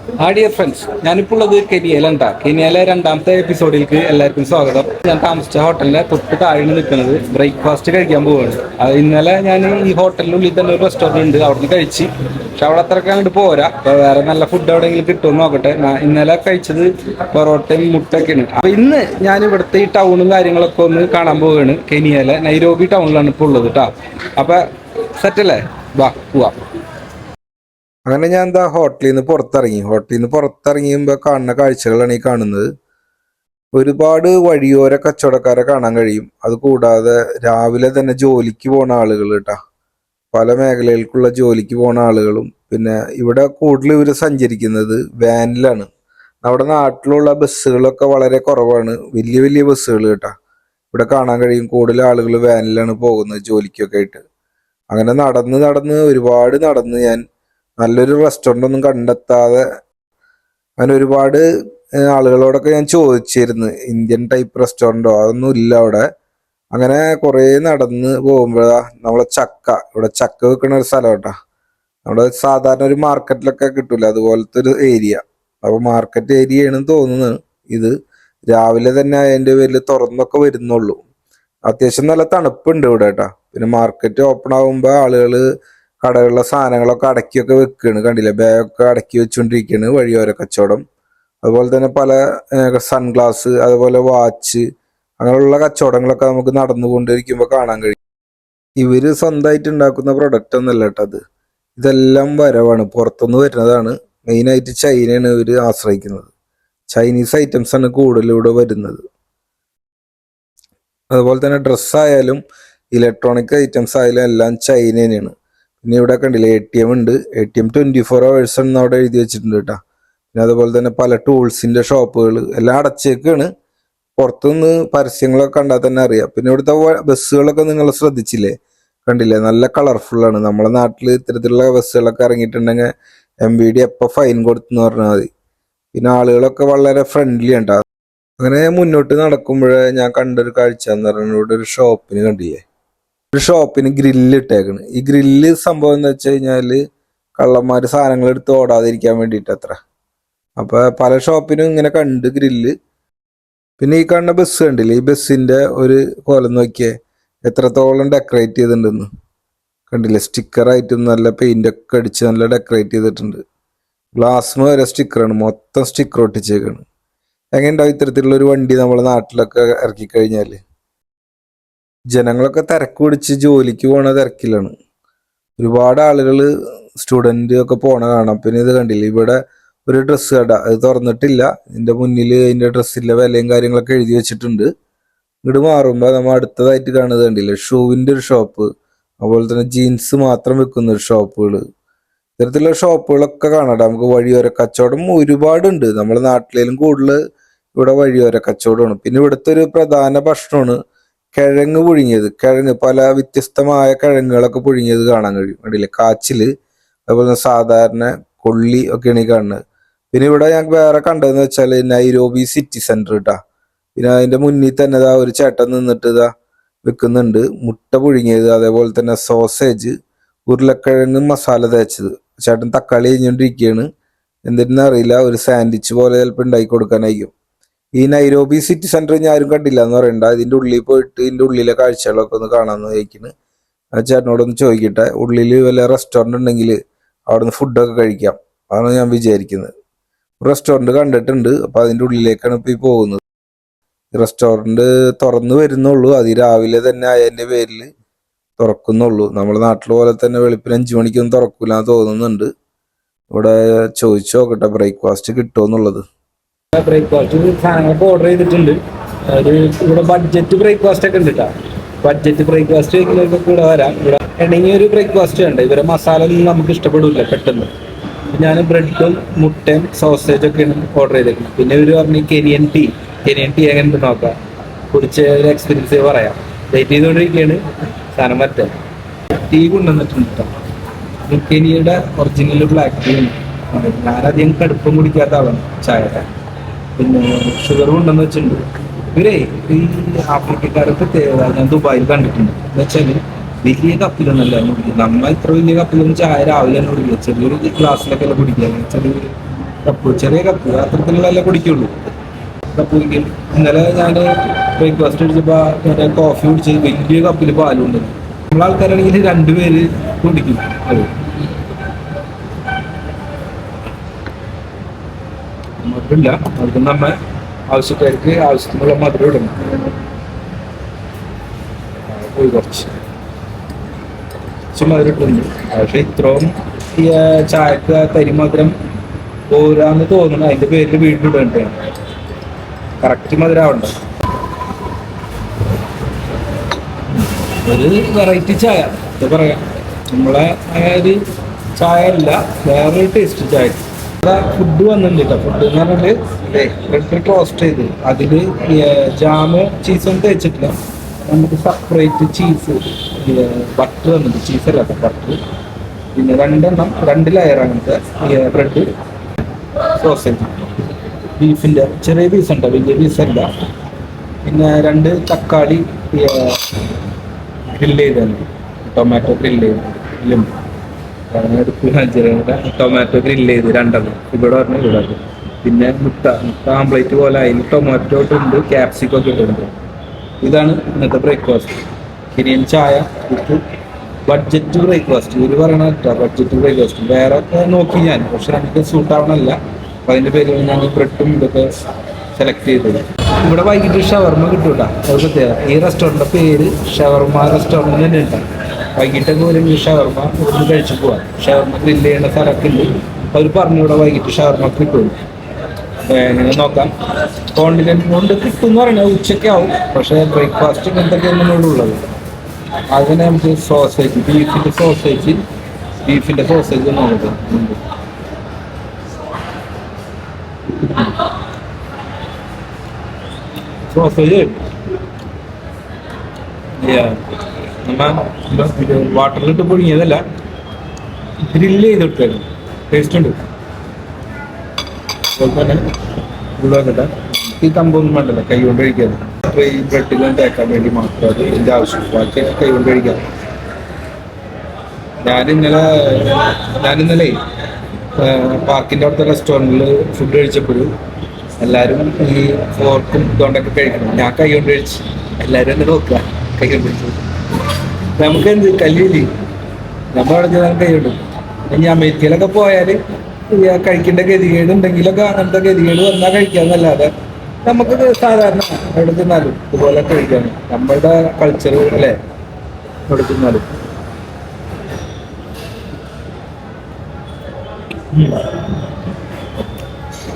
ആ dear friends, ഞാനിപ്പോൾ ഉള്ളത് കെനിയയിലാണ്. കെനിയയിലെ രണ്ടാമത്തെ എപ്പിസോഡിലേക്ക് എല്ലാവർക്കും സ്വാഗതം. ഞാൻ താമസിച്ച ഹോട്ടലിന്റെ തൊട്ട് താഴെ നിൽക്കുന്നത് ബ്രേക്ക്ഫാസ്റ്റ് കഴിക്കാൻ പോവുകയാണ്. ഇന്നലെ ഞാൻ ഈ ഹോട്ടലിനുള്ളിൽ തന്നെ ഒരു റെസ്റ്റോറൻറ്റ് ഉണ്ട്, അവിടെ നിന്ന് കഴിച്ച്. പക്ഷെ അവിടെ അത്രയ്ക്ക് അങ്ങോട്ട് പോരാ. വേറെ നല്ല ഫുഡ് എവിടെയെങ്കിലും കിട്ടുമെന്ന് നോക്കട്ടെ. ഇന്നലെ കഴിച്ചത് പൊറോട്ടയും മുട്ടയൊക്കെയാണ്. അപ്പൊ ഇന്ന് ഞാൻ ഇവിടുത്തെ ഈ ടൗണും കാര്യങ്ങളൊക്കെ ഒന്ന് കാണാൻ പോവുകയാണ്. കെനിയയിലെ നൈരോബി ടൗണിലാണ് ഇപ്പോൾ ഉള്ളത് കേട്ടോ. അപ്പൊ സെറ്റല്ലേ, വാ പോവാം. അങ്ങനെ ഞാൻ എന്താ ഹോട്ടലിൽ നിന്ന് പുറത്തിറങ്ങിയുമ്പോൾ കാണുന്ന കാഴ്ചകളാണ് ഈ കാണുന്നത്. ഒരുപാട് വഴിയോര കച്ചവടക്കാരെ കാണാൻ കഴിയും. അതുകൂടാതെ രാവിലെ തന്നെ ജോലിക്ക് പോണ ആളുകൾ കേട്ടാ, പല മേഖലകൾക്കുള്ള ജോലിക്ക് പോണ ആളുകളും. പിന്നെ ഇവിടെ കൂടുതൽ ഇവർ സഞ്ചരിക്കുന്നത് വാനിലാണ്. നമ്മുടെ നാട്ടിലുള്ള ബസ്സുകളൊക്കെ വളരെ കുറവാണ്, വലിയ വലിയ ബസ്സുകൾ കേട്ടാ. ഇവിടെ കാണാൻ കഴിയും കൂടുതൽ ആളുകൾ വാനിലാണ് പോകുന്നത് ജോലിക്കൊക്കെ ആയിട്ട്. അങ്ങനെ നടന്ന് നടന്ന് ഒരുപാട് നടന്ന് ഞാൻ നല്ലൊരു റെസ്റ്റോറൻ്റ് ഒന്നും കണ്ടെത്താതെ അങ്ങനെ ഒരുപാട് ആളുകളോടൊക്കെ ഞാൻ ചോദിച്ചിരുന്നു, ഇന്ത്യൻ ടൈപ്പ് റെസ്റ്റോറൻറ്റോ അതൊന്നും ഇല്ല അവിടെ. അങ്ങനെ കുറേ നടന്ന് പോകുമ്പോഴാ ഇവിടെ ചക്ക വെക്കുന്ന ഒരു സ്ഥലം കേട്ടോ. നമ്മുടെ സാധാരണ ഒരു മാർക്കറ്റിലൊക്കെ കിട്ടൂല അതുപോലത്തെ ഒരു ഏരിയ. അപ്പോൾ മാർക്കറ്റ് ഏരിയയാണെന്ന് തോന്നുന്നത് ഇത്. രാവിലെ തന്നെ അതിൻ്റെ പേരിൽ തുറന്നൊക്കെ വരുന്നുള്ളൂ. അത്യാവശ്യം നല്ല തണുപ്പുണ്ട് ഇവിടെ കേട്ടോ. പിന്നെ മാർക്കറ്റ് ഓപ്പൺ ആകുമ്പോൾ ആളുകൾ കടകളിലെ സാധനങ്ങളൊക്കെ അടക്കിയൊക്കെ വെക്കുകയാണ്, കണ്ടില്ലേ, ബാഗൊക്കെ അടക്കി വെച്ചുകൊണ്ടിരിക്കുകയാണ്. വഴിയോര കച്ചവടം. അതുപോലെ തന്നെ പല സൺഗ്ലാസ്, അതുപോലെ വാച്ച്, അങ്ങനെയുള്ള കച്ചവടങ്ങളൊക്കെ നമുക്ക് നടന്നുകൊണ്ടിരിക്കുമ്പോൾ കാണാൻ കഴിയും. ഇവര് സ്വന്തമായിട്ട് ഉണ്ടാക്കുന്ന പ്രൊഡക്റ്റ് ഒന്നല്ല കേട്ടോ അത്. ഇതെല്ലാം വരവാണ്, പുറത്തുനിന്ന് വരുന്നതാണ്. മെയിനായിട്ട് ചൈനയാണ് ഇവർ ആശ്രയിക്കുന്നത്. ചൈനീസ് ഐറ്റംസ് ആണ് കൂടുതലിവിടെ വരുന്നത്. അതുപോലെ തന്നെ ഡ്രസ്സായാലും ഇലക്ട്രോണിക് ഐറ്റംസ് ആയാലും എല്ലാം ചൈന തന്നെയാണ്. പിന്നെ ഇവിടെ കണ്ടില്ലേ ATM ഉണ്ട്. ATM 24 hours എന്ന് അവിടെ എഴുതി വെച്ചിട്ടുണ്ട് കേട്ടോ. പിന്നെ അതുപോലെ തന്നെ പല ടൂൾസിന്റെ ഷോപ്പുകൾ എല്ലാം അടച്ചേക്കാണ്. പുറത്തുനിന്ന് പരസ്യങ്ങളൊക്കെ കണ്ടാൽ തന്നെ അറിയാം. പിന്നെ ഇവിടുത്തെ ബസ്സുകളൊക്കെ നിങ്ങൾ ശ്രദ്ധിച്ചില്ലേ, കണ്ടില്ലേ, നല്ല കളർഫുള്ളാണ്. നമ്മളെ നാട്ടിൽ ഇത്തരത്തിലുള്ള ബസ്സുകളൊക്കെ ഇറങ്ങിയിട്ടുണ്ടെങ്കിൽ MVD എപ്പോൾ ഫൈൻ കൊടുത്തെന്ന് പറഞ്ഞാൽ മതി. പിന്നെ ആളുകളൊക്കെ വളരെ ഫ്രണ്ട്ലി ഉണ്ടാവും. അങ്ങനെ മുന്നോട്ട് നടക്കുമ്പോഴേ ഞാൻ കണ്ടൊരു കാഴ്ച എന്ന് പറഞ്ഞാൽ ഇവിടെ ഒരു ഷോപ്പിന് കണ്ടില്ലേ, ഒരു ഷോപ്പിന് ഗ്രില്ല് ഇട്ടേക്കണ്. ഈ ഗ്രില്ല് സംഭവം എന്ന് വെച്ച് കഴിഞ്ഞാല് കള്ളന്മാര് സാധനങ്ങൾ എടുത്ത് ഓടാതിരിക്കാൻ വേണ്ടിയിട്ട് അത്ര. അപ്പൊ പല ഷോപ്പിനും ഇങ്ങനെ കണ്ട് ഗ്രില്ല്. പിന്നെ ഈ കാണുന്ന ബസ് കണ്ടില്ലേ, ഈ ബസ്സിന്റെ ഒരു കോലം നോക്കിയേ, എത്രത്തോളം ഡെക്കറേറ്റ് ചെയ്തിട്ടുണ്ടെന്ന് കണ്ടില്ലേ. സ്റ്റിക്കറായിട്ടും നല്ല പെയിന്റ് ഒക്കെ അടിച്ച് നല്ല ഡെക്കറേറ്റ് ചെയ്തിട്ടുണ്ട്. ഗ്ലാസ് വരെ സ്റ്റിക്കറാണ്, മൊത്തം സ്റ്റിക്കർ ഒട്ടിച്ചേക്കാണ്. എങ്ങനെയുണ്ടാവും ഇത്തരത്തിലുള്ള ഒരു വണ്ടി നമ്മളെ നാട്ടിലൊക്കെ ഇറക്കി കഴിഞ്ഞാല്. ജനങ്ങളൊക്കെ തിരക്ക് പിടിച്ച് ജോലിക്ക് പോണ തിരക്കിലാണ്. ഒരുപാട് ആളുകൾ സ്റ്റുഡന്റ് ഒക്കെ പോണ കാണാം. പിന്നെ ഇത് കണ്ടില്ലേ, ഇവിടെ ഒരു ഡ്രസ്സ് കട, അത് തുറന്നിട്ടില്ല. ഇതിന്റെ മുന്നിൽ അതിന്റെ ഡ്രസ്സിന്റെ വിലയും കാര്യങ്ങളൊക്കെ എഴുതി വെച്ചിട്ടുണ്ട്. ഇങ്ങോട്ട് മാറുമ്പോൾ നമ്മൾ അടുത്തതായിട്ട് കാണുന്നത് കണ്ടില്ലേ, ഷൂവിന്റെ ഒരു ഷോപ്പ്, അതുപോലെ തന്നെ ജീൻസ് മാത്രം വെക്കുന്ന ഒരു ഷോപ്പുകൾ. ഇത്തരത്തിലുള്ള ഷോപ്പുകളൊക്കെ കാണാം നമുക്ക്. വഴിയോര കച്ചവടം ഒരുപാടുണ്ട്. നമ്മുടെ നാട്ടിലേലും കൂടുതൽ ഇവിടെ വഴിയോര കച്ചവടമാണ്. പിന്നെ ഇവിടുത്തെ ഒരു പ്രധാന ഭക്ഷണമാണ് കിഴങ്ങ് പുഴുങ്ങിയത്. പല വ്യത്യസ്തമായ കിഴങ്ങുകളൊക്കെ പുഴുങ്ങിയത് കാണാൻ കഴിയും. കണ്ടില്ലേ, കാച്ചില്, അതുപോലെ സാധാരണ കൊള്ളി ഒക്കെയാണ് ഈ കാണുന്നത്. പിന്നെ ഇവിടെ ഞങ്ങൾക്ക് വേറെ കണ്ടതെന്ന് വെച്ചാൽ നൈരോബി സിറ്റി സെന്റർ കേട്ടാ. പിന്നെ അതിന്റെ മുന്നിൽ തന്നെ ഇതാ ഒരു ചേട്ടൻ നിന്നിട്ട് ഇതാ വെക്കുന്നുണ്ട് മുട്ട പുഴുങ്ങിയത്, അതേപോലെ തന്നെ സോസേജ്, ഉരുളക്കിഴങ്ങ് മസാല തേച്ചത്. ചേട്ടൻ തക്കാളി കഴിഞ്ഞുകൊണ്ടിരിക്കുകയാണ്. എന്തിനറിയില്ല, ഒരു സാൻഡ്വിച്ച് പോലെ ചിലപ്പോൾ ഉണ്ടാക്കി കൊടുക്കാനായിരിക്കും. ഈ നൈരോബി സിറ്റി സെന്റർ ഞാൻ ആരും കണ്ടില്ല എന്ന് പറയണ്ട. ഇതിന്റെ ഉള്ളിൽ പോയിട്ട് ഇതിന്റെ ഉള്ളിലെ കാഴ്ചകളൊക്കെ ഒന്ന് കാണാമെന്ന് ചോദിക്കുന്നു. ആ ചേട്ടനോടൊന്ന് ചോദിക്കട്ടെ, ഉള്ളിൽ വല്ല റെസ്റ്റോറൻറ്റ് ഉണ്ടെങ്കിൽ അവിടെ നിന്ന് ഫുഡൊക്കെ കഴിക്കാം. അതാണ് ഞാൻ വിചാരിക്കുന്നത്. റെസ്റ്റോറൻറ്റ് കണ്ടിട്ടുണ്ട്, അപ്പൊ അതിന്റെ ഉള്ളിലേക്കാണ് ഇപ്പൊ ഈ പോകുന്നത്. റെസ്റ്റോറൻറ്റ് തുറന്നു വരുന്നുള്ളൂ, അതിരാവിലെ തന്നെ അതിന്റെ പേരിൽ തുറക്കുന്നുള്ളൂ. നമ്മുടെ നാട്ടിൽ പോലെ തന്നെ വെളുപ്പിന് 5 മണിക്കൊന്നും തുറക്കൂല എന്ന് തോന്നുന്നുണ്ട്. ഇവിടെ ചോദിച്ചു നോക്കട്ടെ ബ്രേക്ക്ഫാസ്റ്റ് കിട്ടുമോ എന്നുള്ളത്. ബ്രേക്ക്ഫാസ്റ്റ് സാധനങ്ങളൊക്കെ ഓർഡർ ചെയ്തിട്ടുണ്ട്. ഇവിടെ ബഡ്ജറ്റ് ബ്രേക്ക്ഫാസ്റ്റ് ഒക്കെ ഉണ്ട് കേട്ടോ. ബഡ്ജറ്റ് ബ്രേക്ക്ഫാസ്റ്റ് കഴിക്കുന്നവർക്കൊക്കെ ഇവിടെ വരാം. ഇവിടെ ഇണങ്ങിയ ഒരു ബ്രേക്ക്ഫാസ്റ്റ് ഉണ്ട്. ഇവരെ മസാല ഒന്നും നമുക്ക് ഇഷ്ടപ്പെടില്ല പെട്ടെന്ന്. ഞാൻ ബ്രെഡും മുട്ടയും സോസേജ് ഒക്കെയാണ് ഓർഡർ ചെയ്തേക്കുന്നത്. പിന്നെ ഇവർ പറഞ്ഞു കെനിയൻ ടീ എങ്ങനെ നോക്കാം, കുടിച്ച ഒരു എക്സ്പീരിയൻസ് പറയാം. വെയിറ്റ് ചെയ്തുകൊണ്ടിരിക്കുകയാണ്. സാധനം മറ്റേ ടീ കൊണ്ടുവന്നിട്ടുണ്ട് കേട്ടോ. കെനിയയുടെ ഒറിജിനൽ ബ്ലാക്ക് ടീ ഉണ്ട്. ഞാനധികം കടുപ്പം കുടിക്കാത്ത ആളാണ് ചായയുടെ. പിന്നെ ഷുഗർ കൊണ്ടെന്ന് വെച്ചിട്ടുണ്ട്. ഇവരെ ഈ ആഫ്രിക്കക്കാരെ പ്രത്യേകത ഞാൻ ദുബായിൽ കണ്ടിട്ടുണ്ട്. എന്ന് വെച്ചാൽ വലിയ കപ്പിലൊന്നല്ല കുടിക്കുക. നമ്മ ഇത്ര വലിയ കപ്പിലൊന്നും ചായ രാവിലെ തന്നെ കുടിക്കുക. ചെറിയൊരു ഗ്ലാസ്സിലൊക്കെ അല്ല കുടിക്കുക. ചെറിയൊരു കപ്പ്, ചെറിയ കപ്പ് അത്തരത്തിലുള്ള കുടിക്കുള്ളൂ. കപ്പ് കുടിക്കും. ഇന്നലെ ഞാൻ ബ്രേക്ക്ഫാസ്റ്റ് അടിച്ചപ്പോൾ ഞാൻ കോഫി കുടിച്ച് വലിയ കപ്പിൽ പാലുണ്ട്. നമ്മളെ ആൾക്കാരാണെങ്കിൽ 2 പേര് കുടിക്കും. അത് മധുരമില്ല, മധുരം നമ്മൾ ആവശ്യക്കാർക്ക് ആവശ്യത്തിനുള്ള മധുരം ഇടണം. പോയി കുറച്ച് മധുരം ഇട്ടുണ്ട്. പക്ഷെ ഇത്രയും ഈ ചായക്ക് തരിമധുരം പോരാന്ന് തോന്നുന്നു. അതിന്റെ പേരിൽ വീണ്ടും ഇടണ്ടേ, കറക്റ്റ് മധുരമുണ്ട്. ഒരു വെറൈറ്റി ചായ എന്താ പറയാ, നമ്മളെ ഒരു ചായ അല്ല, വേറൊരു ടേസ്റ്റ് ചായ. ഫുഡ് വന്നിട്ടുണ്ട് കേട്ടോ. ഫുഡ് എന്ന് പറഞ്ഞിട്ട് ബ്രെഡ് ടോസ്റ്റ് ചെയ്ത് അതിൽ ജാമ് ചീസൊന്നും തേച്ചിട്ടില്ല. നമുക്ക് സെപ്പറേറ്റ് ചീസ് ബട്ടർ വന്നിട്ട്, ചീസല്ല ബട്ടർ. പിന്നെ 2 ലെയർ അങ്ങനത്തെ ബ്രെഡ്, സോസേജ്, ബീഫിൻ്റെ ചെറിയ പീസുണ്ട്, വലിയ പീസല്ല. പിന്നെ 2 തക്കാളി ഗ്രില്ല് ചെയ്താണ്, ടൊമാറ്റോ ഗ്രില്ല് ചെയ്ത്, ടൊമാറ്റോ ഗ്രില്ല് ചെയ്ത് 2 ഇവിടെ പറഞ്ഞു ഇവിടെ. പിന്നെ മുട്ട ആംപ്ലേറ്റ് പോലെ അതിൽ ടൊമാറ്റോ ഇട്ടുണ്ട്, ക്യാപ്സിക്കം ഒക്കെ ഇട്ടുണ്ട്. ഇതാണ് ഇന്നത്തെ ബ്രേക്ക്ഫാസ്റ്റ്. കെനിയൻ ചായ വിത്ത് ബഡ്ജറ്റ് ബ്രേക്ക്ഫാസ്റ്റ്. ഇവർ പറയണ ബഡ്ജറ്റ് ബ്രേക്ക്ഫാസ്റ്റ് വേറെ നോക്കി ഞാൻ, പക്ഷെ നമുക്ക് സൂട്ടാവണമല്ല. അപ്പം അതിൻ്റെ പേരിൽ ഞാൻ ബ്രെഡും ഇതൊക്കെ സെലക്ട് ചെയ്തത്. ഇവിടെ വൈകിട്ട് ഷവർമ കിട്ടും കേട്ടോ. അത് പ്രത്യേകത. ഈ റെസ്റ്റോറൻറ്റിൻ്റെ പേര് ഷവർമ റെസ്റ്റോറൻറ്റ് തന്നെ ഉണ്ടാവും. വൈകിട്ടൊക്കെ വരും ഈ ഷവർമ ഇവിടുന്ന് കഴിച്ചു പോവാം. ഷവർമ ഗ്രില്ല് ചെയ്യുന്ന സ്ഥലമൊക്കെ ഉണ്ട്. അവർ പറഞ്ഞു ഇവിടെ വൈകിട്ട് ഷവർമ കിട്ടും. ഇങ്ങനെ നോക്കാം. കോണ്ടിനെൻ്റ് കൊണ്ട് കിട്ടും എന്ന് പറയുന്നത് ഉച്ചയ്ക്ക് ആവും. പക്ഷേ ബ്രേക്ക്ഫാസ്റ്റ് ഇങ്ങനത്തെയൊക്കെയാണ് ഇവിടെ ഉള്ളത്. അതിന് നമുക്ക് സോസേജ്, ബീഫിൻ്റെ സോസേജ് നോക്കാം. സോസേജ് വാട്ടറിലിട്ട് പൊടിഞ്ഞതല്ല, ഗ്രില്ല് ചെയ്തെടുക്കായിരുന്നു. ടേസ്റ്റ് ഉണ്ട്. അതുപോലെ തന്നെ ഉള്ളതൊക്കെ ഈ കമ്പൊന്നും വേണ്ടല്ലോ, കൈ കൊണ്ട് കഴിക്കാതെ. ഈ ബ്രെഡിലും തേക്കാൻ വേണ്ടി മാത്രം അത് ഇതിൻ്റെ ആവശ്യം, ബാക്കി കൈ കൊണ്ട് കഴിക്കാം. ഞാനിന്നലെ പാർക്കിൻ്റെ അവിടുത്തെ റെസ്റ്റോറൻറ്റിൽ ഫുഡ് കഴിച്ചപ്പോഴും എല്ലാവരും ഈ ഫോർക്കും ഇതുകൊണ്ടൊക്കെ കഴിക്കണം. ഞാൻ കൈ കൊണ്ട് കഴിച്ച്. എല്ലാവരും എന്നെ നോക്കുക, കൈ കൊണ്ട് കഴിച്ചു. നമുക്ക് എന്ത് കല്ലില്ലേ, നമ്മൾ അവിടെ ചെന്നാൽ കൈ കൊണ്ട്. ഇനി അമേരിക്കയിലൊക്കെ പോയാൽ കഴിക്കേണ്ട ഗതികേട് ഉണ്ടെങ്കിലൊക്കെ അങ്ങനത്തെ ഗതികേട് വന്നാൽ കഴിക്കാന്നല്ലാതെ നമുക്ക് സാധാരണ എവിടെ ചെന്നാലും ഇതുപോലെ കഴിക്കാൻ നമ്മളുടെ കൾച്ചർ അല്ലേ. എവിടെ ചെന്നാലും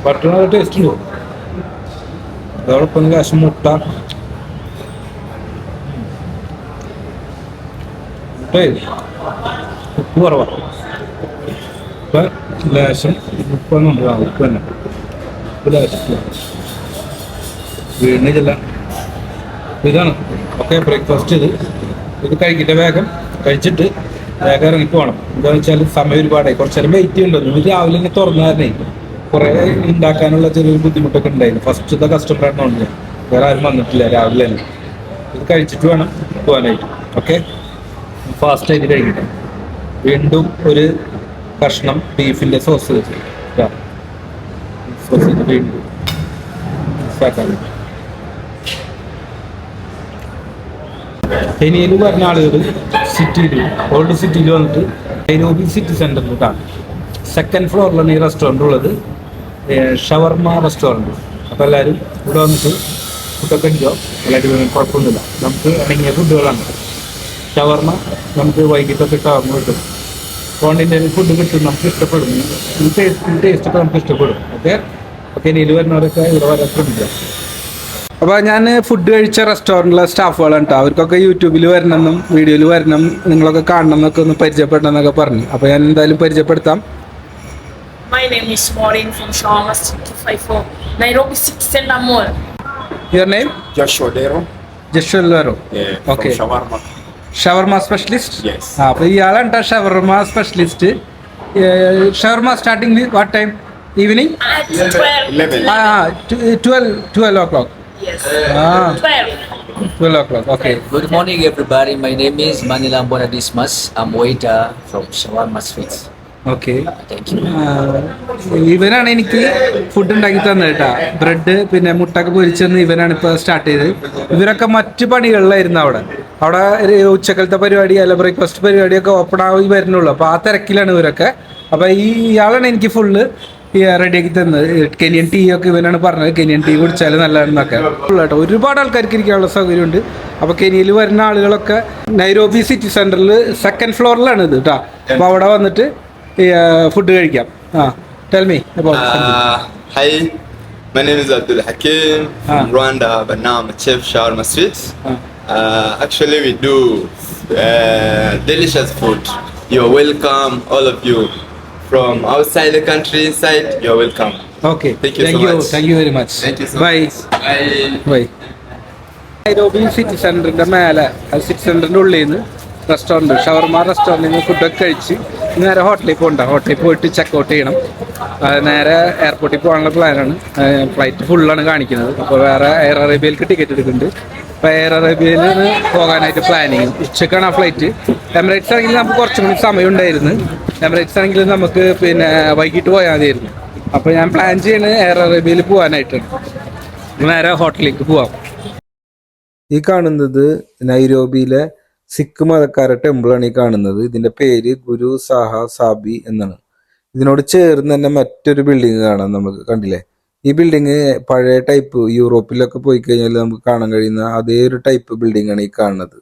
ബട്ടറിന് ടേസ്റ്റ് ഉണ്ടോ. അതോടൊപ്പം കാശ് മുട്ട ഉപ്പ് കുറവാണ്. ഇപ്പം ലേശം ഉപ്പൊന്നും ഉപ്പ് തന്നെ വീണില്ല. ഇതാണ് ഓക്കെ ബ്രേക്ക്ഫാസ്റ്റ്. ഇത് കഴിക്കട്ടെ, വേഗം കഴിച്ചിട്ട് വേഗം ഇറങ്ങിട്ട് പോകണം. എന്താണെന്ന് വെച്ചാൽ സമയം ഒരുപാടായി. കുറച്ച് നേരം വെയിറ്റ് ചെയ്യണ്ടല്ലോ. ഇത് രാവിലെ തന്നെ തുറന്നായിരുന്നേ കുറേ ഉണ്ടാക്കാനുള്ള ചെറിയൊരു ബുദ്ധിമുട്ടൊക്കെ ഉണ്ടായിരുന്നു. ഫസ്റ്റത്തെ കസ്റ്റമറാണെന്നുണ്ട്, വേറെ ആരും വന്നിട്ടില്ല രാവിലെ തന്നെ. ഇത് കഴിച്ചിട്ട് വേണം പോകാനായിട്ട്. ഓക്കെ, ഫാസ്റ്റായിട്ട് കഴിക്കട്ടെ. വീണ്ടും ഒരു കഷ്ണം ബീഫിൻ്റെ സോസേജ് വീണ്ടും കെനിയയിൽ പറഞ്ഞ ആളുകൾ സിറ്റിയിൽ, ഓൾഡ് സിറ്റിയിൽ വന്നിട്ട് നൈറോബി സിറ്റി സെൻറ്ററിൽ കാണും. 2nd ഫ്ലോറിലാണ് ഈ റെസ്റ്റോറൻറ്റ് ഉള്ളത്, ഷവർമ റെസ്റ്റോറൻറ്റ്. അപ്പോൾ എല്ലാവരും ഇവിടെ വന്നിട്ട് ഫുഡൊക്കെ അടിച്ചോ, എല്ലാവരും കുഴപ്പമൊന്നുമില്ല. നമുക്ക് ഇണങ്ങിയ ഫുഡുകളാണ്. ഷവർമ നമുക്ക് വൈകിട്ടൊക്കെ ഷവർമ കിട്ടും. കോണ്ടിനെൻ്റൽ ഫുഡ് കിട്ടും, നമുക്ക് ഇഷ്ടപ്പെടും. ഈ ടേസ്റ്റൊക്കെ നമുക്ക് ഇഷ്ടപ്പെടും. ഓക്കെ, കെനിയയിൽ വരുന്നവരൊക്കെ ഇവിടെ വരാൻ ശ്രമിക്കാം. അപ്പോൾ ഞാൻ ഫുഡ് കഴിച്ച റെസ്റ്റോറൻറ്റിലെ സ്റ്റാഫുകളാണ് കേട്ടോ. അവർക്കൊക്കെ യൂട്യൂബിൽ വരണമെന്നും വീഡിയോയിൽ വരണം, നിങ്ങളൊക്കെ കാണണം എന്നൊക്കെ ഒന്ന് പരിചയപ്പെടണം എന്നൊക്കെ പറഞ്ഞു. അപ്പോൾ ഞാൻ എന്തായാലും പരിചയപ്പെടുത്താം. My name is Maureen from Shawarma 654, Nairobi City Center Mall. Your name? Joshua Dero. Joshua Dero. Yeah, okay. From Shawarma. Shawarma specialist. Yes. അപ്പോൾ ഇയാളാണ് കേട്ടോ shawarma specialist. Shawarma starting what time? Evening At 12. 12 o'clock. Yes. 12 o'clock. Okay. Good morning, everybody. My name is Manilambona Dismas. I'm waiter from Shawarma Streets. Okay. ഇവനാണ് എനിക്ക് food ഉണ്ടാക്കി തന്നത് കേട്ടാ. Bread പിന്നെ മുട്ടൊക്കെ പൊരിച്ചെന്ന് ഇവനാണ് ഇപ്പോൾ സ്റ്റാർട്ട് ചെയ്തത്. ഇവരൊക്കെ മറ്റു പണികളിലായിരുന്നു അവിടെ. അവിടെ ഒരു ഉച്ചക്കലത്തെ പരിപാടി അല്ല ബ്രേക്ക്ഫാസ്റ്റ് പരിപാടിയൊക്കെ ഓപ്പൺ ആയി വരുന്നുള്ളൂ. അപ്പോൾ ആ തിരക്കിലാണ് ഇവരൊക്കെ. അപ്പോൾ ഇയാളാണ് എനിക്ക് ഫുള്ള് റെഡിയാക്കി തന്നത്. കെനിയൻ ടീ ഒക്കെ ഇവനാണ് പറഞ്ഞത്, കെനിയൻ ടീ കുടിച്ചാൽ നല്ലതെന്നൊക്കെ കേട്ടോ. ഒരുപാട് ആൾക്കാർക്ക് ഇരിക്കാനുള്ള സൗകര്യമുണ്ട്. അപ്പോൾ കെനിയയിൽ വരുന്ന ആളുകളൊക്കെ നൈരോബി സിറ്റി സെൻറ്ററിൽ സെക്കൻഡ് ഫ്ലോറിലാണ് ഇത് കേട്ടോ. അപ്പോൾ അവിടെ വന്നിട്ട് ഫുഡ് കഴിക്കാം. Tell me about Hi, my name is Abdul Hakim from Rwanda, but now I'm a chef shawarma streets. Actually, we do delicious food. You're welcome, all of you. From outside the country, inside, you're welcome. Okay. Thank you so much. Thank you very much. Thank you so bye much. Bye. Bye. Nairobi city സെൻറ്ററിൻ്റെ മേലെ city സെൻറ്ററിൻ്റെ ഉള്ളിൽ നിന്ന് restaurant ഷവർമ റെസ്റ്റോറൻറ്റിൽ നിന്ന് ഫുഡൊക്കെ കഴിച്ച് നേരെ ഹോട്ടലിൽ പോകണ്ട. ഹോട്ടലിൽ പോയിട്ട് ചെക്കൗട്ട് ചെയ്യണം. നേരെ എയർപോർട്ടിൽ പോകാനുള്ള പ്ലാനാണ്. ഫ്ലൈറ്റ് ഫുള്ളാണ് കാണിക്കുന്നത്. അപ്പോൾ വേറെ എയർ അറേബ്യയിലേക്ക് ടിക്കറ്റ് എടുക്കുന്നുണ്ട്. അപ്പോൾ എയർ അറേബ്യയിൽ നിന്ന് പോകാനായിട്ട് പ്ലാനിങ്. ഉച്ചക്കാണ് ആ ഫ്ലൈറ്റ്. എമിറേറ്റ്സ് ആണെങ്കിൽ നമുക്ക് കുറച്ചും കൂടി സമയം ഉണ്ടായിരുന്നു. എമിറേറ്റ്സ് ആണെങ്കിൽ നമുക്ക് പിന്നെ വൈകിട്ട് പോയാൽ മതിയായിരുന്നു. അപ്പോൾ ഞാൻ പ്ലാൻ ചെയ്യുന്നത് എയർ അറേബ്യയിൽ പോകാനായിട്ടാണ്. നേരെ ഹോട്ടലിലേക്ക് പോവാം. ഈ കാണുന്നത് നൈരോബിയിലെ സിഖ് മതക്കാരുടെ ടെമ്പിളാണ് ഈ കാണുന്നത്. ഇതിന്റെ പേര് ഗുരു സാഹ സാബി എന്നാണ്. ഇതിനോട് ചേർന്ന് തന്നെ മറ്റൊരു ബിൽഡിംഗ് കാണാം നമുക്ക്. കണ്ടില്ലേ? ഈ ബിൽഡിങ് പഴയ ടൈപ്പ് യൂറോപ്പിലൊക്കെ പോയി കഴിഞ്ഞാൽ നമുക്ക് കാണാൻ കഴിയുന്ന അതേ ഒരു ടൈപ്പ് ബിൽഡിംഗ് ആണ് ഈ കാണുന്നത്.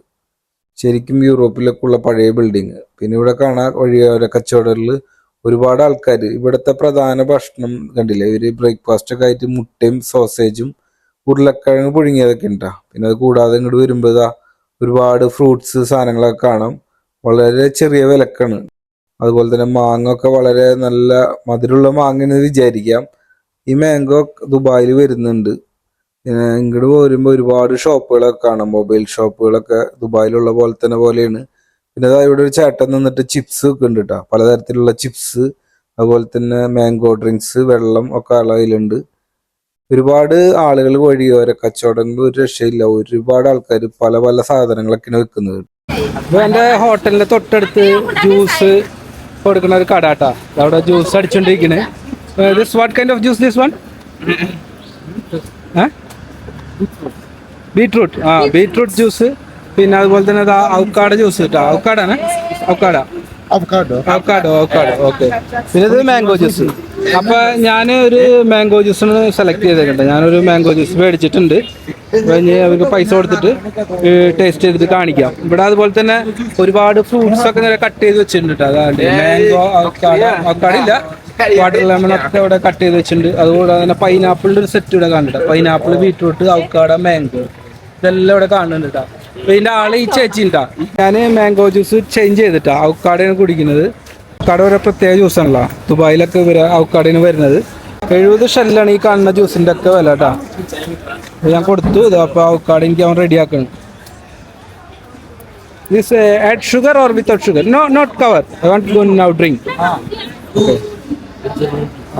ശരിക്കും യൂറോപ്പിലൊക്കെ ഉള്ള പഴയ ബിൽഡിങ്. പിന്നെ ഇവിടെ കാണാൻ വഴിയോര കച്ചവടങ്ങളിൽ ഒരുപാട് ആൾക്കാർ. ഇവിടുത്തെ പ്രധാന ഭക്ഷണം കണ്ടില്ലേ? ഇവര് ബ്രേക്ക്ഫാസ്റ്റ് ഒക്കെ ആയിട്ട് മുട്ടയും സോസേജും ഉരുളക്കിഴങ്ങ് പുഴുങ്ങിയതൊക്കെ ഉണ്ടാ. പിന്നെ അത് കൂടാതെ ഇങ്ങോട്ട് വരുമ്പോൾ ഒരുപാട് ഫ്രൂട്ട്സ് സാധനങ്ങളൊക്കെ കാണാം. വളരെ ചെറിയ വിലക്കാണ്. അതുപോലെ തന്നെ മാങ്ങ ഒക്കെ വളരെ നല്ല മധുരമുള്ള മാങ്ങ എന്ന് വിചാരിക്കാം. ഈ മാംഗോ ദുബായിൽ വരുന്നുണ്ട്. ഇങ്ങോട്ട് പോരുമ്പോൾ ഒരുപാട് ഷോപ്പുകളൊക്കെ കാണാം. മൊബൈൽ ഷോപ്പുകളൊക്കെ ദുബായിലുള്ള പോലെ തന്നെ പോലെയാണ്. പിന്നെ അതാ ഇവിടെ ഒരു ചേട്ടൻ നിന്നിട്ട് ചിപ്സ് ഒക്കെ ഉണ്ട് കേട്ടോ. പലതരത്തിലുള്ള ചിപ്സ്, അതുപോലെ തന്നെ മാംഗോ ഡ്രിങ്ക്സ്, വെള്ളം ഒക്കെ അളവിലുണ്ട്. ഒരുപാട് ആളുകൾ വഴിയോര കച്ചവടങ്ങൾ ഒരു രക്ഷയില്ല. ഒരുപാട് ആൾക്കാർ പല പല സാധനങ്ങളൊക്കെയാണ് വെക്കുന്നത്. അപ്പോൾ എൻ്റെ ഹോട്ടലിൻ്റെ തൊട്ടടുത്ത് ജ്യൂസ് കൊടുക്കുന്ന ഒരു കട കേട്ടോ. അവിടെ ജ്യൂസ് അടിച്ചുകൊണ്ടിരിക്കുന്നത്. This what kind of juice this one? Beetroot. Beetroot juice. പിന്നെ അതുപോലെ തന്നെ അവക്കാടോ ജ്യൂസ് കേട്ടോ. അവക്കാടാണ് അവക്കാടോ ഓക്കെ. പിന്നെ ഇത് മാംഗോ ജ്യൂസ്. അപ്പോൾ ഞാൻ ഒരു മാംഗോ ജ്യൂസാണ് സെലക്ട് ചെയ്തേക്കട്ടെ. ഞാനൊരു മാംഗോ ജ്യൂസ് മേടിച്ചിട്ടുണ്ട്. കഴിഞ്ഞ് അവർക്ക് പൈസ കൊടുത്തിട്ട് ടേസ്റ്റ് ചെയ്തിട്ട് കാണിക്കാം. ഇവിടെ അതുപോലെ തന്നെ ഒരുപാട് ഫ്രൂട്ട്സ് ഒക്കെ നേരെ കട്ട് ചെയ്ത് വെച്ചിട്ടുണ്ട് കേട്ടോ. അതാണ്ട് മാംഗോ, അവക്കാടില്ല, വാട്ടർ ലെമൺ ഒക്കെ ഇവിടെ കട്ട് ചെയ്ത് വെച്ചിട്ടുണ്ട്. അതുകൂടാതെ തന്നെ പൈനാപ്പിളിൻ്റെ ഒരു സെറ്റ് ഇവിടെ കാണുന്നുണ്ട്. പൈനാപ്പിൾ, ബീട്രൂട്ട്, അവക്കാട, മാംഗോ ഇതെല്ലാം ഇവിടെ കാണുന്നുണ്ട് കേട്ടോ. അപ്പോൾ ഇതിൻ്റെ ആൾ ഈ ചേച്ചി ഉണ്ടാ. ഞാൻ മാംഗോ ജ്യൂസ് ചേഞ്ച് ചെയ്തിട്ടാ അവക്കാടയാണ് കുടിക്കുന്നത്. അവക്കാട ഒരു പ്രത്യേക ജ്യൂസാണല്ലോ. ദുബായിലൊക്കെ ഇവർ അവക്കാടയാണ് വരുന്നത്. 70 ഷെല്ലാണ് ഈ കാണുന്ന ജ്യൂസിൻ്റെ ഒക്കെ വില കേട്ടോ. ഞാൻ കൊടുത്തു. ഇത് അപ്പോൾ അവക്കാട എനിക്ക് അവൻ റെഡിയാക്കണം. This add sugar or without sugar? No, not cover. I want to now drink.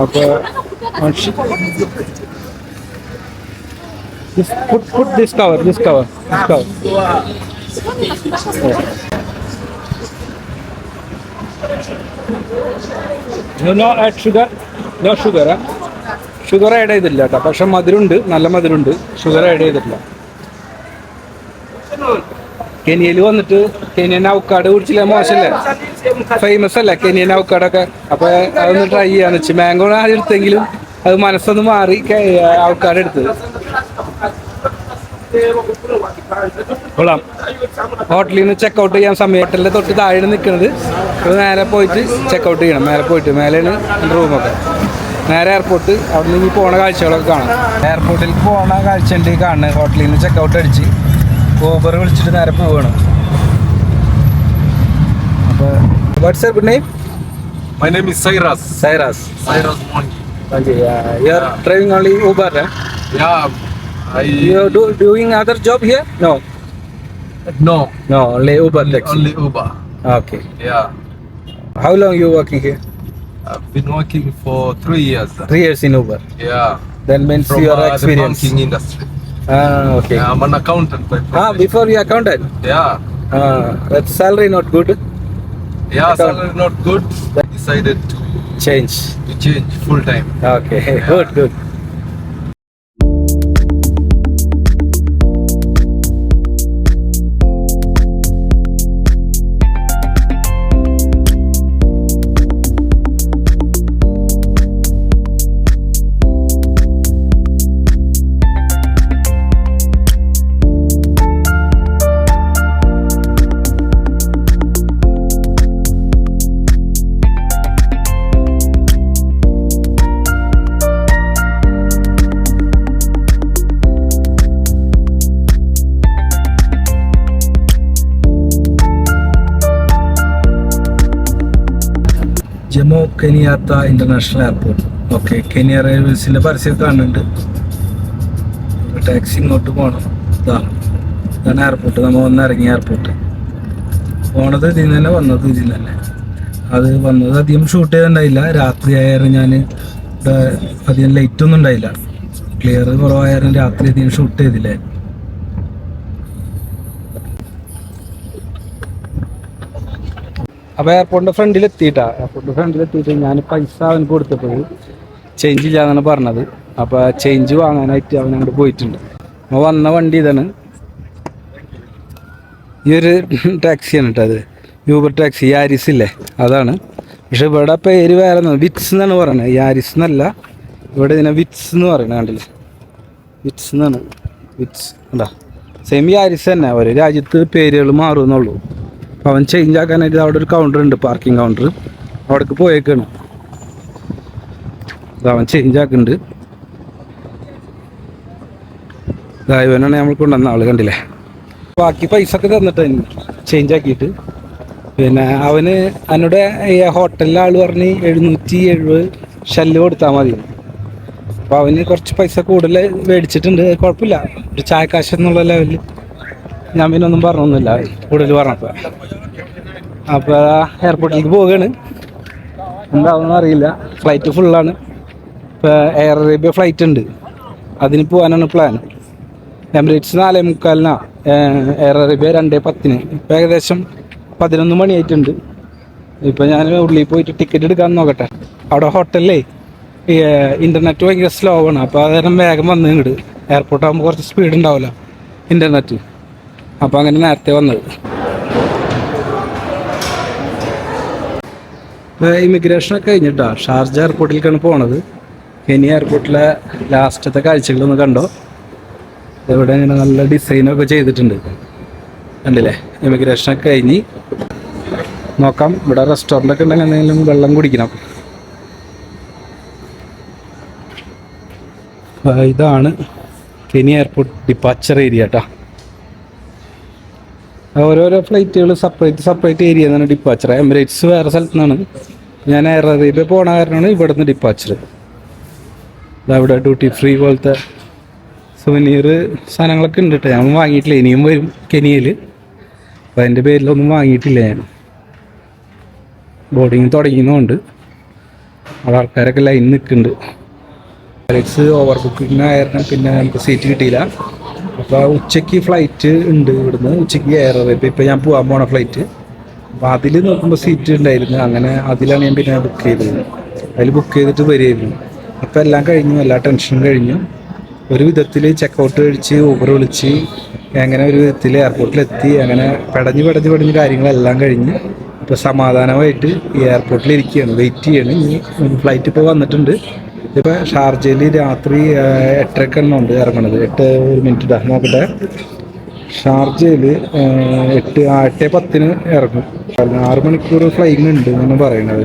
Okay. അപ്പോൾ put this cover. No add sugar. No sugar. Sugar add ചെയ്തിട്ടില്ല കേട്ടോ. പക്ഷെ മധുരമുണ്ട്, നല്ല മധുരമുണ്ട്. ഷുഗർ ആഡ് ചെയ്തിട്ടില്ല. കെനിയയിൽ വന്നിട്ട് കെനിയൻ അവക്കാട് കുടിച്ചില്ല, മോശമല്ലേ? ഫേമസ് അല്ലേ കെനിയൻ അവക്കാടൊക്കെ? അപ്പോൾ അതൊന്ന് ട്രൈ ചെയ്യാന്ന് വെച്ച്. മാംഗോ ആദ്യം എടുത്തെങ്കിലും അത് മനസ്സൊന്ന് മാറി അവക്കാട് എടുത്തത്. കൊള്ളാം. ഹോട്ടലിൽ നിന്ന് ചെക്കൗട്ട് ചെയ്യാൻ സമയം. ഹോട്ടലിൻ്റെ തൊട്ട് താഴെ നിൽക്കുന്നത്. അത് നേരെ പോയിട്ട് ചെക്കൗട്ട് ചെയ്യണം. മേലെയാണ് റൂമൊക്കെ. നേരെ എയർപോർട്ട്. അവിടെ നിന്ന് പോണ കാഴ്ചകളൊക്കെ കാണാം. എയർപോർട്ടിലേക്ക് പോണ കാഴ്ച കാണുന്നത്. ഹോട്ടലിൽ നിന്ന് ചെക്കൗട്ട് അടിച്ച് ഊബർ വിളിച്ചിട്ട് നേരെ പോവുകയാണ്. അപ്പോൾ what's your good name? My name is Cyrus. Cyrus Mongi. Okay, you are driving only Uber, eh? Yeah, You are doing other job here? No, only Uber taxi. only Uber. Okay. Yeah, How long you working here? I've been working for 3 years. 3 years in Uber. Yeah, Then means from your the experience. banking industry. Okay. I'm an accountant by profession. Before you accountant. Yeah, That salary not good. Yeah, salary not good. Decided change. to change full time. Okay, good, good. Jomo Kenyatta international airport. Okay, Kenya റെയിൽവേസിന്റെ പരസ്യം കാണുന്നുണ്ട്. Taxi ഇങ്ങോട്ട് പോകണം. ഇതാണ് airport. നമ്മൾ വന്നിറങ്ങിയ airport. പോണത് ഇതിൽ നിന്ന് തന്നെ, വന്നത് ഇതിൽ തന്നെ. അത് വന്നത് അധികം ഷൂട്ട് ചെയ്തിട്ടുണ്ടായില്ല. രാത്രി ആയാലും ഞാൻ ഇവിടെ അധികം ലൈറ്റ് ഒന്നും ഉണ്ടായില്ല. ക്ലിയർ കുറവായാലും രാത്രി അധികം ഷൂട്ട് ചെയ്തില്ലേ. അപ്പോൾ എയർപോർട്ടിൻ്റെ ഫ്രണ്ടിലെത്തിയിട്ട് ഞാൻ പൈസ അവന് കൊടുത്തപ്പോൾ ചേഞ്ച് ഇല്ലാന്നാണ് പറഞ്ഞത്. അപ്പോൾ ചേഞ്ച് വാങ്ങാനായിട്ട് അവൻ അങ്ങോട്ട് പോയിട്ടുണ്ട്. അപ്പോൾ വന്ന വണ്ടി ഇതാണ്. ഈ ഒരു ടാക്സിയാണ് കേട്ടോ. അത് യൂബർ ടാക്സി, യാരിസ് ഇല്ലേ, അതാണ്. പക്ഷെ ഇവിടെ പേര് വേറെ വിറ്റ്സ് എന്നാണ് പറയുന്നത്. യാരിസ് എന്നല്ല, ഇവിടെ ഇതിനെ വിറ്റ്സ് എന്ന് പറയുന്നത്. കണ്ടില്ലേ, വിറ്റ്സ് എന്നാണ്. വിറ്റ്സ് എന്താ സെയിം യാരിസ് തന്നെ. ഒരു രാജ്യത്ത് പേരുകൾ മാറുമെന്നുള്ളൂ. അപ്പോൾ അവൻ ചേഞ്ച് ആക്കാനായിട്ട് അവിടെ ഒരു കൗണ്ടർ ഉണ്ട്, പാർക്കിംഗ് കൗണ്ടർ. അവിടേക്ക് പോയേക്കാണ്. അവൻ ചേഞ്ച് ആക്കുന്നുണ്ട്. ഇവനാണ് നമ്മൾ കൊണ്ടുവന്ന ആള്, കണ്ടില്ലേ. ബാക്കി പൈസ ഒക്കെ തന്നിട്ട് ചേഞ്ച് ആക്കിയിട്ട്. പിന്നെ അവന് എന്നോട് ഹോട്ടലിലെ ആൾ പറഞ്ഞ് 770 ഷെല്ല് കൊടുത്താൽ മതി. അപ്പോൾ അവന് കുറച്ച് പൈസ കൂടുതൽ മേടിച്ചിട്ടുണ്ട്. കുഴപ്പമില്ല, ഒരു ചായക്കാശ് എന്നുള്ള ലെവലിൽ. ഞാൻ പിന്നെ ഒന്നും പറഞ്ഞൊന്നുമില്ല കൂടുതൽ പറഞ്ഞപ്പോൾ. അപ്പോൾ എയർപോർട്ടിലേക്ക് പോവുകയാണ്. എന്താവുമെന്ന് അറിയില്ല. ഫ്ലൈറ്റ് ഫുള്ളാണ്. ഇപ്പോൾ എയർ അറേബ്യ ഫ്ലൈറ്റ് ഉണ്ട്, അതിന് പോകാനാണ് പ്ലാൻ. Emirates 4:45, air Arabia 2:10. ഇപ്പോൾ ഏകദേശം 11 മണിയായിട്ടുണ്ട്. ഇപ്പോൾ ഞാൻ ഉള്ളിൽ പോയിട്ട് ടിക്കറ്റ് എടുക്കാൻ നോക്കട്ടെ. അവിടെ ഹോട്ടലിലേ ഇൻ്റർനെറ്റ് ഭയങ്കര സ്ലോ ആണ്. അപ്പോൾ അന്നേരം വേഗം വന്ന് ഇങ്ങോട്ട്. എയർപോർട്ടാകുമ്പോൾ കുറച്ച് സ്പീഡ് ഉണ്ടാവില്ല ഇൻ്റർനെറ്റ്. അപ്പോൾ അങ്ങനെ നേരത്തെ വന്നത്. ഇമിഗ്രേഷനൊക്കെ കഴിഞ്ഞിട്ടാണ് ഷാർജ എയർപോർട്ടിലേക്കാണ് പോണത്. കെനിയ എയർപോർട്ടിലെ ലാസ്റ്റത്തെ കാഴ്ചകളൊന്ന് കണ്ടോ. ഇവിടെ ഇങ്ങനെ നല്ല ഡിസൈനൊക്കെ ചെയ്തിട്ടുണ്ട്, കണ്ടില്ലേ. ഇമിഗ്രേഷനൊക്കെ കഴിഞ്ഞ് നോക്കാം. ഇവിടെ റെസ്റ്റോറൻ്റൊക്കെ ഉണ്ടെങ്കിൽ എന്തെങ്കിലും വെള്ളം കുടിക്കണം. ഇതാണ് കെനിയ എയർപോർട്ട് ഡിപ്പാച്ചർ ഏരിയ കേട്ടോ. ഓരോരോ ഫ്ലൈറ്റുകൾ സെപ്പറേറ്റ് ഏരിയ എന്നാണ് ഡിപ്പാച്ചർ. എമിറേറ്റ്സ് വേറെ സ്ഥലത്തു നിന്നാണ്. ഞാൻ എയർ അറേബ്യ പോണ കാരണമാണ് ഇവിടെ നിന്ന് ഡിപ്പാച്ചർ. അവിടെ ഡ്യൂട്ടി ഫ്രീ പോലത്തെ സുവനീർ സാധനങ്ങളൊക്കെ ഉണ്ട് കേട്ടോ. ഞാൻ വാങ്ങിയിട്ടില്ല, ഇനിയും വരും കെനിയയിൽ. അപ്പോൾ അതിൻ്റെ പേരിലൊന്നും വാങ്ങിയിട്ടില്ല ഞാൻ. ബോർഡിങ് തുടങ്ങിയതുകൊണ്ട് അവിടെ ആൾക്കാരൊക്കെ ലൈൻ നിൽക്കുന്നുണ്ട്. എമിറേറ്റ്സ് ഓവർ ബുക്കിംഗ് ആയിരുന്നു, പിന്നെ നമുക്ക് സീറ്റ് കിട്ടിയില്ല. അപ്പോൾ ഉച്ചയ്ക്ക് ഫ്ലൈറ്റ് ഉണ്ട് ഇവിടുന്ന്, ഉച്ചയ്ക്ക് എയർ അറേബ്യ. ഇപ്പോൾ ഞാൻ പോകാൻ പോണ ഫ്ലൈറ്റ്. അപ്പോൾ അതിൽ നോക്കുമ്പോൾ സീറ്റ് ഉണ്ടായിരുന്നു. അങ്ങനെ അതിലാണ് ഞാൻ പിന്നെ ബുക്ക് ചെയ്തത്. അതിൽ ബുക്ക് ചെയ്തിട്ട് വരികയായിരുന്നു. അപ്പോൾ എല്ലാം കഴിഞ്ഞു, എല്ലാ ടെൻഷനും കഴിഞ്ഞു. ഒരു വിധത്തിൽ ചെക്കൗട്ട് കഴിച്ച് ഊബർ വിളിച്ച് അങ്ങനെ ഒരു വിധത്തിൽ എയർപോർട്ടിലെത്തി. അങ്ങനെ പടഞ്ഞ് കാര്യങ്ങളെല്ലാം കഴിഞ്ഞ് ഇപ്പോൾ സമാധാനമായിട്ട് ഈ എയർപോർട്ടിൽ ഇരിക്കുകയാണ്, വെയിറ്റ് ചെയ്യണം. ഇനി ഫ്ലൈറ്റ് ഇപ്പോൾ വന്നിട്ടുണ്ട്. ഇപ്പോൾ ഷാർജയിൽ രാത്രി 8:30 ഉണ്ട് ഇറങ്ങണത്. 1 മിനിറ്റ് നോക്കട്ടെ. ഷാർജയിൽ 8:10 ഇറങ്ങും. 6 മണിക്കൂർ ഫ്ലൈയിങ് ഉണ്ട് എന്നാണ് പറയുന്നത്.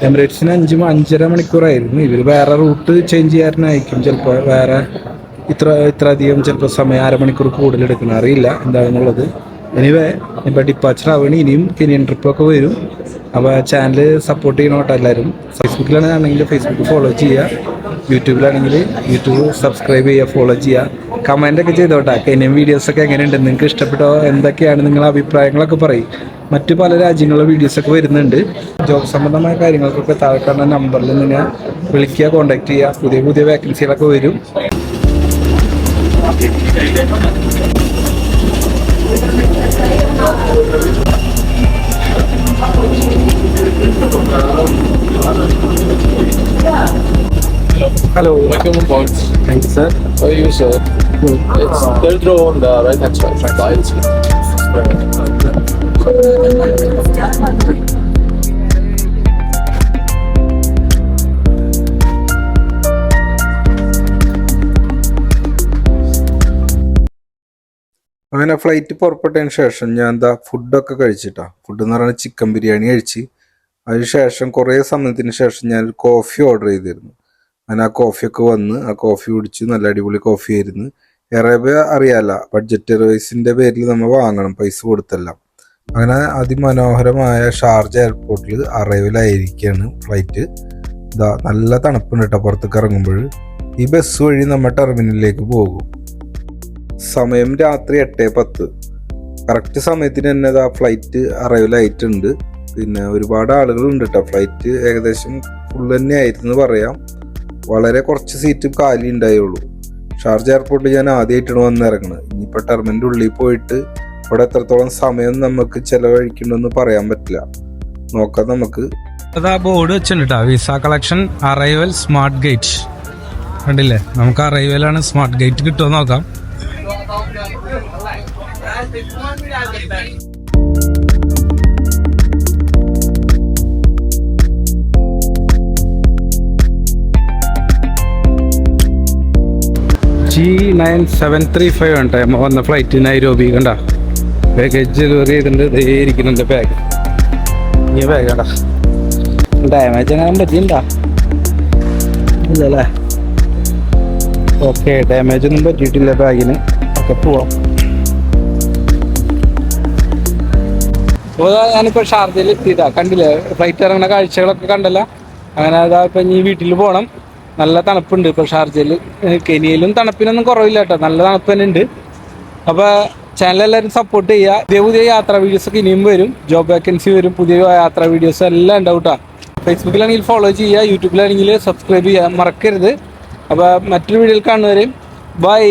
എമിറേറ്റ്സിന് 5.5 മണിക്കൂറായിരുന്നു. ഇവർ വേറെ റൂട്ട് ചേഞ്ച് ചെയ്യാനായിരിക്കും ചിലപ്പോൾ. വേറെ ഇത്ര അധികം ചിലപ്പോൾ സമയം 1/2 മണിക്കൂർ കൂടുതൽ എടുക്കണം, അറിയില്ല എന്താണെന്നുള്ളത്. എനിവേ ഇപ്പോൾ ഡിപ്പാച്ചർ ആവുകയാണ്. ഇനിയും കെനിയൻ ട്രിപ്പൊക്കെ വരും. അപ്പോൾ ചാനൽ സപ്പോർട്ട് ചെയ്യണോട്ടോ എല്ലാവരും. ഫേസ്ബുക്കിലാണെങ്കിൽ ഫേസ്ബുക്ക് ഫോളോ ചെയ്യുക, യൂട്യൂബിലാണെങ്കിൽ യൂട്യൂബ് സബ്സ്ക്രൈബ് ചെയ്യുക, ഫോളോ ചെയ്യുക. കമൻ്റൊക്കെ ചെയ്തോട്ടെ. കെനിയൻ വീഡിയോസൊക്കെ എങ്ങനെയുണ്ട്, നിങ്ങൾക്ക് ഇഷ്ടപ്പെട്ടോ, എന്തൊക്കെയാണ് നിങ്ങളുടെ അഭിപ്രായങ്ങളൊക്കെ പറയും. മറ്റു പല രാജ്യങ്ങളിലെ വീഡിയോസൊക്കെ വരുന്നുണ്ട്. ജോബ് സംബന്ധമായ കാര്യങ്ങൾക്കൊക്കെ താഴെ കാണുന്ന നമ്പറിൽ നിങ്ങൾ വിളിക്കുക, കോൺടാക്ട് ചെയ്യുക. പുതിയ വേക്കൻസികളൊക്കെ വരും. Hello, Thank you, sir. How are you, sir? It's third row on the right hand side. Slides. അങ്ങനെ ഫ്ലൈറ്റ് പുറപ്പെട്ടതിന് ശേഷം ഞാൻ എന്താ ഫുഡൊക്കെ കഴിച്ചിട്ടാ. ഫുഡ് എന്ന് പറയുന്നത് ചിക്കൻ ബിരിയാണി കഴിച്ച് അതിന് ശേഷം കുറേ സമയത്തിന് ശേഷം ഞാനൊരു കോഫി ഓർഡർ ചെയ്തിരുന്നു. അങ്ങനെ ആ കോഫിയൊക്കെ വന്ന് ആ കോഫി കുടിച്ച് നല്ല അടിപൊളി കോഫി ആയിരുന്നു. അറേബ്യ അറിയാല, ബഡ്ജറ്റ് എയർവേസിൻ്റെ പേരിൽ നമ്മൾ വാങ്ങണം പൈസ കൊടുത്തെല്ലാം. അങ്ങനെ അതിമനോഹരമായ ഷാർജ എയർപോർട്ടിൽ അറൈവലായിരിക്കുകയാണ് ഫ്ലൈറ്റ്. ഇതാ നല്ല തണുപ്പുണ്ട് കേട്ടോ പുറത്തേക്ക് ഇറങ്ങുമ്പോൾ. ഈ ബസ് വഴി നമ്മൾ ടെർമിനലിലേക്ക് പോകും. സമയം രാത്രി 8:10. കറക്റ്റ് സമയത്തിന് തന്നെ ഇതാ ഫ്ലൈറ്റ് അറൈവലായിട്ടുണ്ട്. പിന്നെ ഒരുപാട് ആളുകളുണ്ട് കേട്ടോ. ഫ്ലൈറ്റ് ഏകദേശം ഫുൾ തന്നെ ആയിരുന്നു പറയാം. വളരെ കുറച്ച് സീറ്റ് കാലി ഉണ്ടായുള്ളൂ. ഷാർജ എയർപോർട്ടിൽ ഞാൻ ആദ്യമായിട്ടാണ് വന്നിറങ്ങുന്നത്. ഇനിയിപ്പോൾ ടെർമിനലിൻ്റെ ഉള്ളിൽ പോയിട്ട് ഇവിടെ എത്രത്തോളം സമയം നമുക്ക് ചിലവഴിക്കണമെന്ന് പറയാൻ പറ്റില്ല. നോക്കാം നമുക്ക്. അതാ ബോർഡ് വെച്ചിട്ടുണ്ട് visa collection arrival smart gate കണ്ടില്ലേ. നമുക്ക് അറൈവലാണ് സ്മാർട്ട് ഗേറ്റ് കിട്ടുമോ നോക്കാം. G9735 ആണ് ടൈം വന്ന ഫ്ലൈറ്റ് നൈരോബി. കണ്ട പാക്കേജ് ഡെലിവറി ചെയ്തിട്ടുണ്ട്. ഇതേ ഇരിക്കുന്നുണ്ട് ബാഗ്. ഈ ബാഗ് കണ്ട ഡാമേജ് എങ്ങനെ പറ്റിയിട്ടുണ്ടാ ഇല്ലല്ലേ? ഓക്കെ, ഡാമേജ് ഒന്നും പറ്റിയിട്ടില്ല ബാഗിന്. ഒക്കെ പോവാം. അപ്പോൾ ഞാനിപ്പോൾ ഷാർജയിൽ എത്തിയിട്ടാ. കണ്ടില്ലേ ഫ്ലൈറ്റ് ഇറങ്ങുന്ന കാഴ്ചകളൊക്കെ കണ്ടല്ല. അങ്ങനെ അതാ ഇപ്പം ഇനി വീട്ടിൽ പോകണം. നല്ല തണുപ്പുണ്ട് ഇപ്പോൾ ഷാർജയിൽ. കെനിയയിലും തണുപ്പിനൊന്നും കുറവില്ല കേട്ടോ, നല്ല തണുപ്പ് തന്നെ ഉണ്ട്. അപ്പോൾ ചാനലെല്ലാവരും സപ്പോർട്ട് ചെയ്യുക. പുതിയ പുതിയ യാത്രാ വീഡിയോസൊക്കെ ഇനിയും വരും. ജോബ് വേക്കൻസി വരും, പുതിയ യാത്രാ വീഡിയോസ് എല്ലാം ഉണ്ടാവും കേട്ടോ. ഫേസ്ബുക്കിലാണെങ്കിൽ ഫോളോ ചെയ്യുക, യൂട്യൂബിലാണെങ്കിൽ സബ്സ്ക്രൈബ് ചെയ്യാൻ മറക്കരുത്. അപ്പോൾ മറ്റൊരു വീഡിയോയിൽ കാണുന്നവരെയും ബൈ.